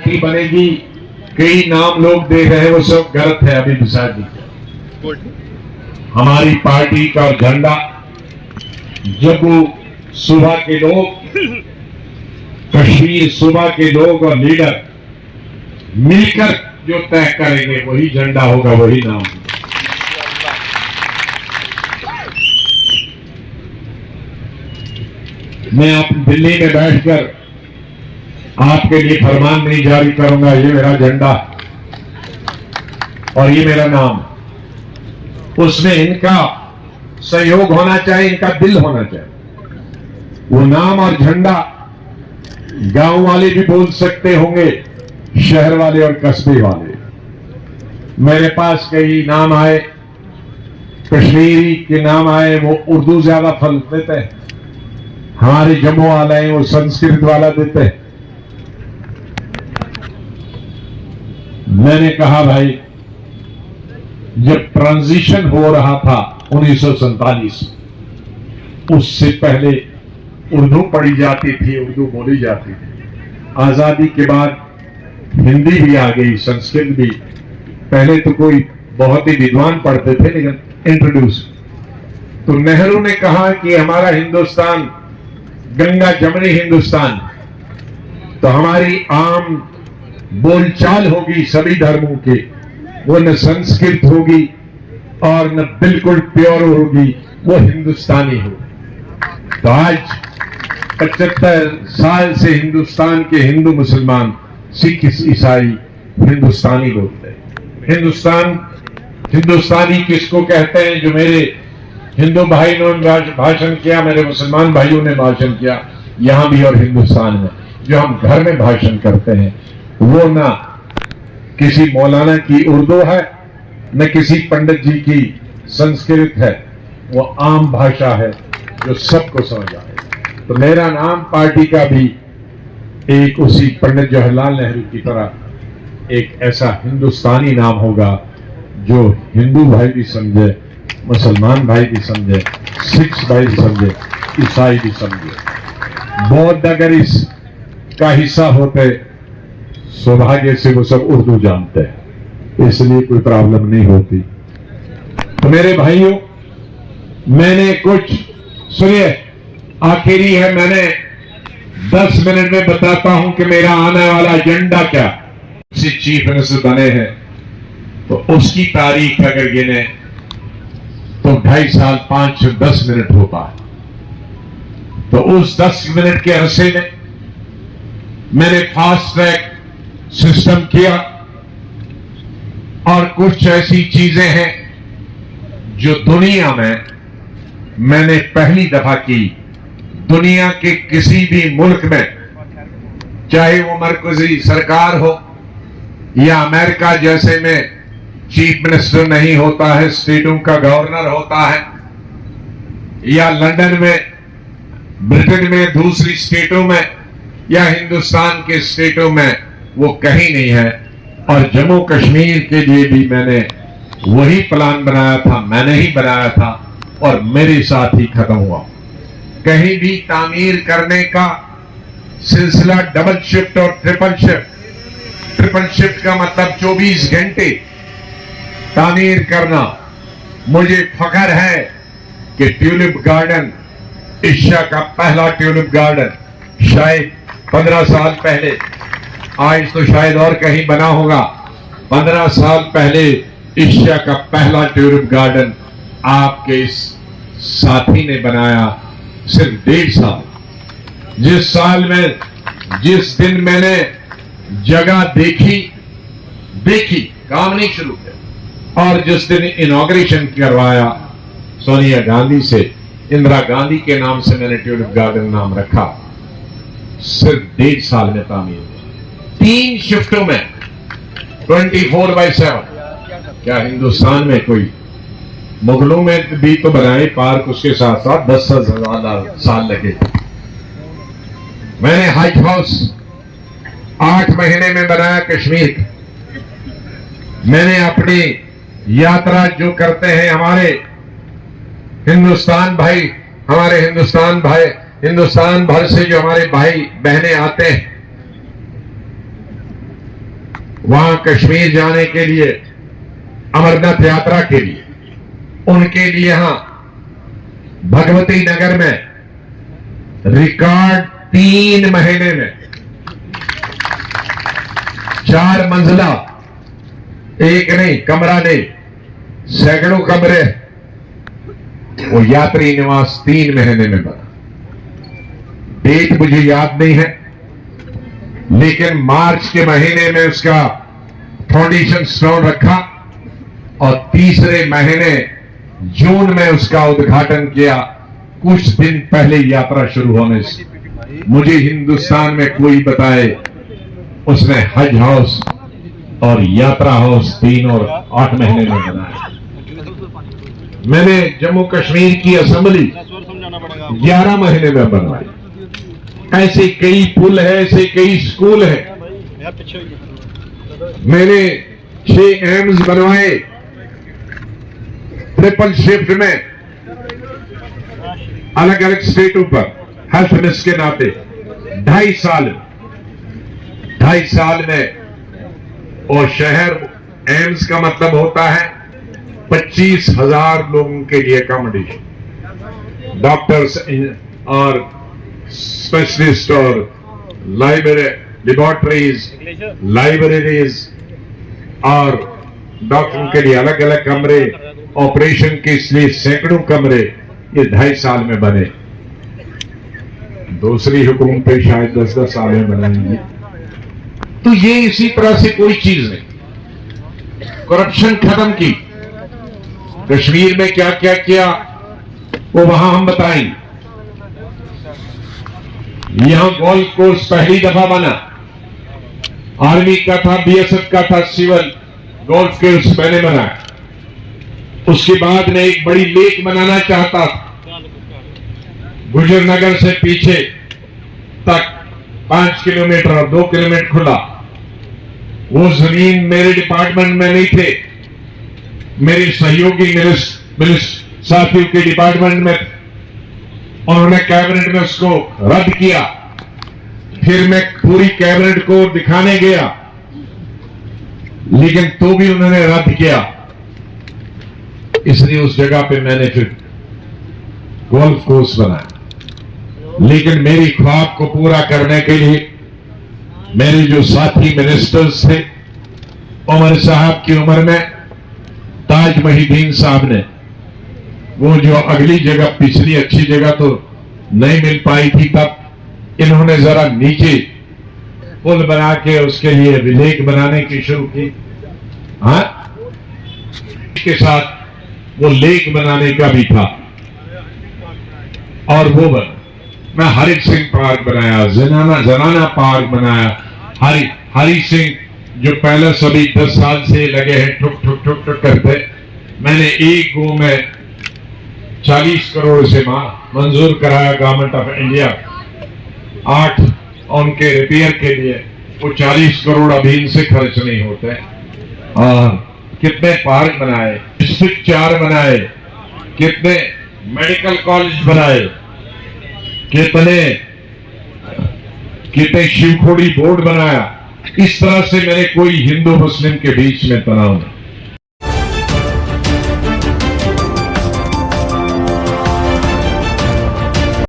Party बनेगी, कई नाम लोग दे रहे हैं, वो सब गलत है। अभी डिसाइड नहीं किया। हमारी पार्टी का झंडा जम्मू सूबा के लोग, कश्मीर सूबा के लोग और लीडर मिलकर जो तय करेंगे वही झंडा होगा, वही नाम होगा। मैं आप दिल्ली में बैठकर आपके लिए फरमान नहीं जारी करूंगा, ये मेरा झंडा और ये मेरा नाम। उसमें इनका सहयोग होना चाहिए, इनका दिल होना चाहिए। वो नाम और झंडा गांव वाले भी बोल सकते होंगे, शहर वाले और कस्बे वाले। मेरे पास कई नाम आए, कश्मीरी के नाम आए, वो उर्दू ज्यादा फल देते हैं। हमारे जम्मू वाले हैं, वो संस्कृत वाला देते हैं। मैंने कहा भाई, जब ट्रांजिशन हो रहा था 1947, उससे पहले उर्दू पढ़ी जाती थी, उर्दू बोली जाती थी। आजादी के बाद हिंदी भी आ गई, संस्कृत भी। पहले तो कोई बहुत ही विद्वान पढ़ते थे, लेकिन इंट्रोड्यूस। तो नेहरू ने कहा कि हमारा हिंदुस्तान गंगा जमनी हिंदुस्तान, तो हमारी आम बोलचाल होगी सभी धर्मों के, वो न संस्कृत होगी और न बिल्कुल प्योर होगी, वो हिंदुस्तानी होगी। तो आज 75 साल से हिंदुस्तान के हिंदू, मुसलमान, सिख, ईसाई हिंदुस्तानी बोलते हैं। हिंदुस्तानी किसको कहते हैं? जो मेरे हिंदू भाई ने भाषण किया, मेरे मुसलमान भाइयों ने भाषण किया, यहां भी और हिंदुस्तान में जो हम घर में भाषण करते हैं, वो ना किसी मौलाना की उर्दू है, न किसी पंडित जी की संस्कृत है, वो आम भाषा है जो सबको समझ आए। तो मेरा नाम पार्टी का भी एक उसी पंडित जवाहरलाल नेहरू की तरह एक ऐसा हिंदुस्तानी नाम होगा जो हिंदू भाई भी समझे, मुसलमान भाई भी समझे, सिख भाई भी समझे, ईसाई भी समझे। बौद्ध अगर इसका हिस्सा होते, सौभाग्य से वो सब उर्दू जानते हैं, इसलिए कोई प्रॉब्लम नहीं होती। तो मेरे भाइयों, मैंने कुछ सुनिए, आखिरी है, मैंने 10 मिनट में बताता हूं कि मेरा आने वाला एजेंडा क्या। किसी चीफ मिनिस्टर बने हैं तो उसकी तारीख अगर गिने तो 2.5 साल 5-10 मिनट होता है। तो उस 10 मिनट के अरसे में मैंने फास्ट ट्रैक सिस्टम किया और कुछ ऐसी चीजें हैं जो दुनिया में मैंने पहली दफा की। दुनिया के किसी भी मुल्क में, चाहे वो मरकजी सरकार हो या अमेरिका जैसे में चीफ मिनिस्टर नहीं होता है, स्टेटों का गवर्नर होता है, या लंदन में, ब्रिटेन में, दूसरी स्टेटों में, या हिंदुस्तान के स्टेटों में, वो कहीं नहीं है। और जम्मू कश्मीर के लिए भी मैंने वही प्लान बनाया था, मैंने ही बनाया था और मेरे साथ ही खत्म हुआ। कहीं भी तामीर करने का सिलसिला डबल शिफ्ट और ट्रिपल शिफ्ट। ट्रिपल शिफ्ट का मतलब 24 घंटे तामीर करना। मुझे फख्र है कि ट्यूलिप गार्डन, एशिया का पहला ट्यूलिप गार्डन, शायद 15 साल पहले, आज तो शायद और कहीं बना होगा, 15 साल पहले एशिया का पहला ट्यूलिप गार्डन आपके इस साथी ने बनाया। सिर्फ 1.5 साल। जिस साल में, जिस दिन मैंने जगह देखी, काम नहीं शुरू किया, और जिस दिन इनॉग्रेशन करवाया सोनिया गांधी से, इंदिरा गांधी के नाम से मैंने ट्यूलिप गार्डन नाम रखा। सिर्फ 1.5 साल में तामीर हुआ, 3 शिफ्टों में, 24/7। क्या हिंदुस्तान में कोई, मुगलों में भी तो बनाए पार्क, उसके साथ साथ 10,000 साल लगे। मैंने हाइट हाउस 8 महीने में बनाया कश्मीर। मैंने अपनी यात्रा जो करते हैं हमारे हिंदुस्तान भाई, हिंदुस्तान भर से जो हमारे भाई बहनें आते हैं, वहां कश्मीर जाने के लिए, अमरनाथ यात्रा के लिए, उनके लिए यहां भगवती नगर में रिकॉर्ड 3 महीने में 4 मंजिला, एक नहीं कमरा नहीं, सैकड़ों कमरे, वो यात्री निवास 3 महीने में बना। डेट मुझे याद नहीं है, लेकिन मार्च के महीने में उसका फाउंडेशन स्टोन रखा और तीसरे महीने जून में उसका उद्घाटन किया। कुछ दिन पहले यात्रा शुरू होने से मुझे हिंदुस्तान में कोई बताए उसने हज हाउस और यात्रा हाउस 3 और 8 महीने में बनाया। मैंने जम्मू कश्मीर की असेंबली 11 महीने में बनवाई। ऐसे कई पुल है, ऐसे कई स्कूल है। मैंने 6 एम्स बनवाए ट्रिपल शिफ्ट में, अलग अलग स्टेटों पर, हेल्थ मिनिस्टर के नाते 2.5 साल में। और शहर एम्स का मतलब होता है 25,000 लोगों के लिए अकोमोडेशन, डॉक्टर्स और स्पेशलिस्ट और लेबोरेटरीज, लाइब्रेरीज और डॉक्टरों के लिए अलग अलग कमरे, ऑपरेशन के लिए सैकड़ों कमरे, ये 2.5 साल में बने। दूसरी हुकूमतें शायद 10-10 साल में बनाएंगी। तो ये इसी तरह से कोई चीज नहीं। करप्शन खत्म की। कश्मीर में क्या क्या किया वो वहां हम बताएंगे। यहां गोल्फ कोर्स पहली दफा बना, आर्मी का था, बीएसएफ का था, सिविल गोल्फ कोर्स मैंने बनाया। उसके बाद मैं एक बड़ी लेक बनाना चाहता था, गुजरनगर से पीछे तक 5 किलोमीटर और 2 किलोमीटर खुला। वो जमीन मेरे डिपार्टमेंट में नहीं थे, मेरे सहयोगी साथियों के डिपार्टमेंट में। उन्होंने कैबिनेट में उसको रद्द किया। फिर मैं पूरी कैबिनेट को दिखाने गया, लेकिन तो भी उन्होंने रद्द किया। इसलिए उस जगह पे मैंने फिर गोल्फ कोर्स बनाया। लेकिन मेरी ख्वाब को पूरा करने के लिए मेरे जो साथी मिनिस्टर्स थे, उमर साहब की उम्र में ताज महिदीन साहब ने वो जो अगली जगह, पिछली अच्छी जगह तो नहीं मिल पाई थी, तब इन्होंने जरा नीचे पुल बना के उसके लिए लेक बनाने की शुरू की। हाँ, इसके साथ वो लेक बनाने का भी था और वो बना। मैं हरि सिंह पार्क बनाया, जनाना पार्क बनाया। हरि सिंह जो पहले सभी 10 साल से लगे हैं ठुक ठुक ठुक ठुक करते, मैंने एक गो में 40 करोड़ से मंजूर कराया गवर्नमेंट ऑफ इंडिया। 8 उनके रिपेयर के लिए, वो 40 करोड़ अभी इनसे खर्च नहीं होते। और कितने पार्क बनाए, डिस्ट्रिक्ट 4 बनाए, कितने मेडिकल कॉलेज बनाए, कितने शिवखोड़ी बोर्ड बनाया। इस तरह से मैंने कोई हिंदू मुस्लिम के बीच में तनाव नहीं।